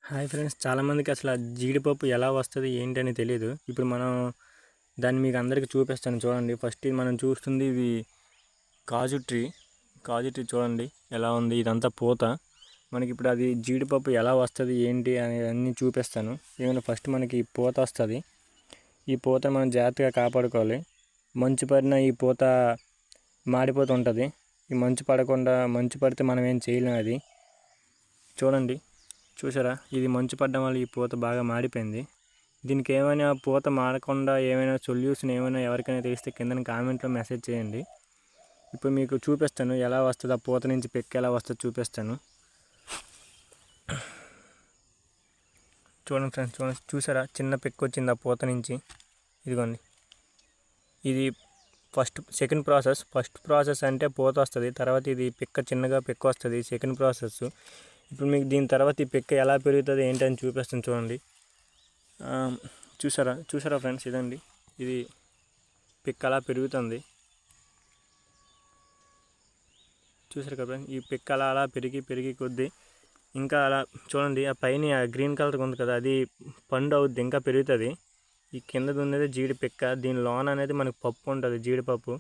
Hi friends, చాలామందికి అసలు ఆ జీడిపప్పు ఎలా వస్తుంది ఏంటని తెలియదు. ఇప్పుడు మనం దాన్ని మీకు అందరికీ చూపిస్తాను చూడండి. ఫస్ట్ ఇది మనం చూస్తుంది ఇది కాజు ట్రీ. కాజు ట్రీ చూడండి ఎలా ఉంది, ఇదంతా పూత. మనకి ఇప్పుడు అది జీడిపప్పు ఎలా వస్తుంది ఏంటి అని అన్నీ చూపిస్తాను. ఏమైనా ఫస్ట్ మనకి పూత వస్తుంది. ఈ పూత మనం జాగ్రత్తగా కాపాడుకోవాలి. మంచు పడిన ఈ పూత మాడిపోతూ ఉంటుంది. ఈ మంచు పడితే మనం ఏం చేయలేం. అది చూడండి, చూసారా, ఇది మంచు పడడం వల్ల ఈ పూత బాగా మాడిపోయింది. దీనికి ఏమైనా పూత మాడకుండా ఏమైనా సొల్యూషన్ ఏమైనా ఎవరికైనా తెలిస్తే కింద కామెంట్లో మెసేజ్ చేయండి. ఇప్పుడు మీకు చూపిస్తాను ఎలా వస్తుంది, ఆ పూత నుంచి పెక్క ఎలా వస్తుందో చూపిస్తాను. చూడండి ఫ్రెండ్స్, చూసారా, చిన్న పెక్క వచ్చింది ఆ పూత నుంచి. ఇదిగోండి, ఇది సెకండ్ ప్రాసెస్. ఫస్ట్ ప్రాసెస్ అంటే పూత వస్తుంది, తర్వాత ఇది చిన్నగా పెక్క వస్తుంది, సెకండ్ ప్రాసెస్. ఇప్పుడు మీకు దీని తర్వాత ఈ పెక్క ఎలా పెరుగుతుంది ఏంటని చూపిస్తాను చూడండి. చూసారా ఫ్రెండ్స్, ఇదండి, ఇది పెక్క అలా పెరుగుతుంది. చూసారు కదా, ఈ పెక్క అలా పెరిగి కొద్దీ ఇంకా అలా చూడండి, ఆ పైన గ్రీన్ కలర్ ఉంది కదా, అది పండు అవుద్ది, ఇంకా పెరుగుతుంది. ఈ కిందది ఉన్నది జీడి పెక్క, దీని లోన అనేది మనకు పప్పు ఉంటుంది, జీడిపప్పు.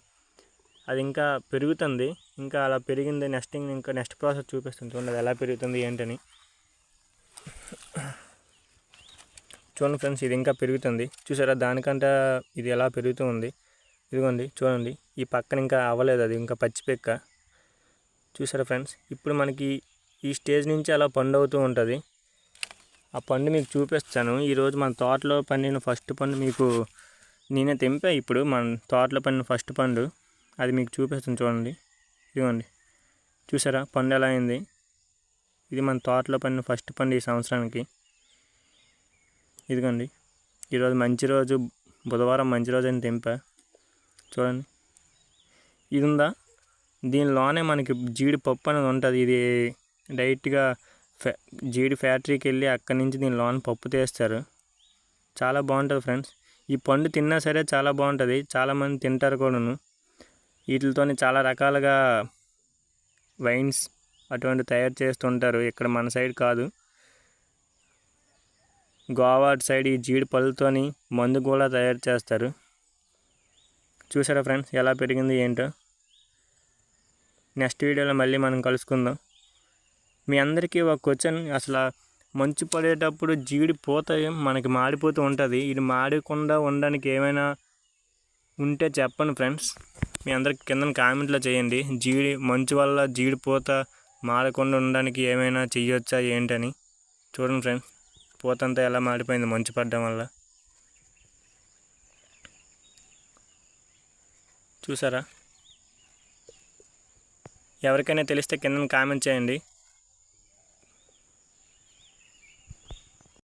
అది ఇంకా పెరుగుతుంది. ఇంకా అలా పెరిగింది. నెక్స్ట్ ప్రాసెస్ చూపిస్తుంది చూడండి, అది ఎలా పెరుగుతుంది ఏంటని. చూడండి ఫ్రెండ్స్, ఇది ఇంకా పెరుగుతుంది. చూసారా, దానికంటే ఇది ఎలా పెరుగుతూ ఉంది. ఇదిగోండి చూడండి, ఈ పక్కన ఇంకా అవ్వలేదు, అది ఇంకా పచ్చి పెక్క. చూసారా ఫ్రెండ్స్, ఇప్పుడు మనకి ఈ స్టేజ్ నుంచి అలా పండు అవుతూ ఉంటుంది. ఆ పండు మీకు చూపిస్తాను. ఈరోజు మన తోటలో పండిన ఫస్ట్ పండు మీకు నేనే తెంపా. ఇప్పుడు మన తోటలో పండిన ఫస్ట్ పండు అది మీకు చూపిస్తాను చూడండి. ఇదిగోండి, చూసారా పండు ఎలా అయింది. ఇది మన తోటలో పండిన ఫస్ట్ పండు ఈ సంవత్సరానికి. ఇదిగోండి, ఈరోజు మంచి రోజు, బుధవారం మంచి రోజు అని తెంపా. చూడండి, ఇది ఉందా, దీనిలోనే మనకి జీడిపప్పు అనేది ఉంటుంది. ఇది డైరెక్ట్గా జీడి ఫ్యాక్టరీకి వెళ్ళి అక్కడి నుంచి దీని లోన పప్పు తీస్తారు. చాలా బాగుంటుంది ఫ్రెండ్స్. ఈ పండు తిన్నా సరే చాలా బాగుంటుంది, చాలామంది తింటారు కూడాను. వీటితో చాలా రకాలుగా వైన్స్ అటువంటి తయారు చేస్తుంటారు. ఇక్కడ మన సైడ్ కాదు, గోవా సైడ్ ఈ జీడి పళ్ళతోని మందు కూడా తయారు చేస్తారు. చూసారా ఫ్రెండ్స్, ఎలా పెరిగింది ఏంటో. నెక్స్ట్ వీడియోలో మళ్ళీ మనం కలుసుకుందాం. మీ అందరికీ ఒక క్వశ్చన్, అసలు మంచు పడేటప్పుడు జీడి పూత మనకి మాడిపోతూ ఉంటుంది. ఇది మాడకుండా ఉండడానికి ఏమైనా ఉంటే చెప్పండి ఫ్రెండ్స్. మీ అందరికి కింద కామెంట్లో చేయండి. మంచు వల్ల జీడి పూత మాడకుండా ఉండడానికి ఏమైనా చెయ్యొచ్చా ఏంటని. చూడండి ఫ్రెండ్స్, పూత అంతా ఎలా మాడిపోయింది మంచు పడడం వల్ల. చూసారా, ఎవరికైనా తెలిస్తే కింద కామెంట్ చేయండి.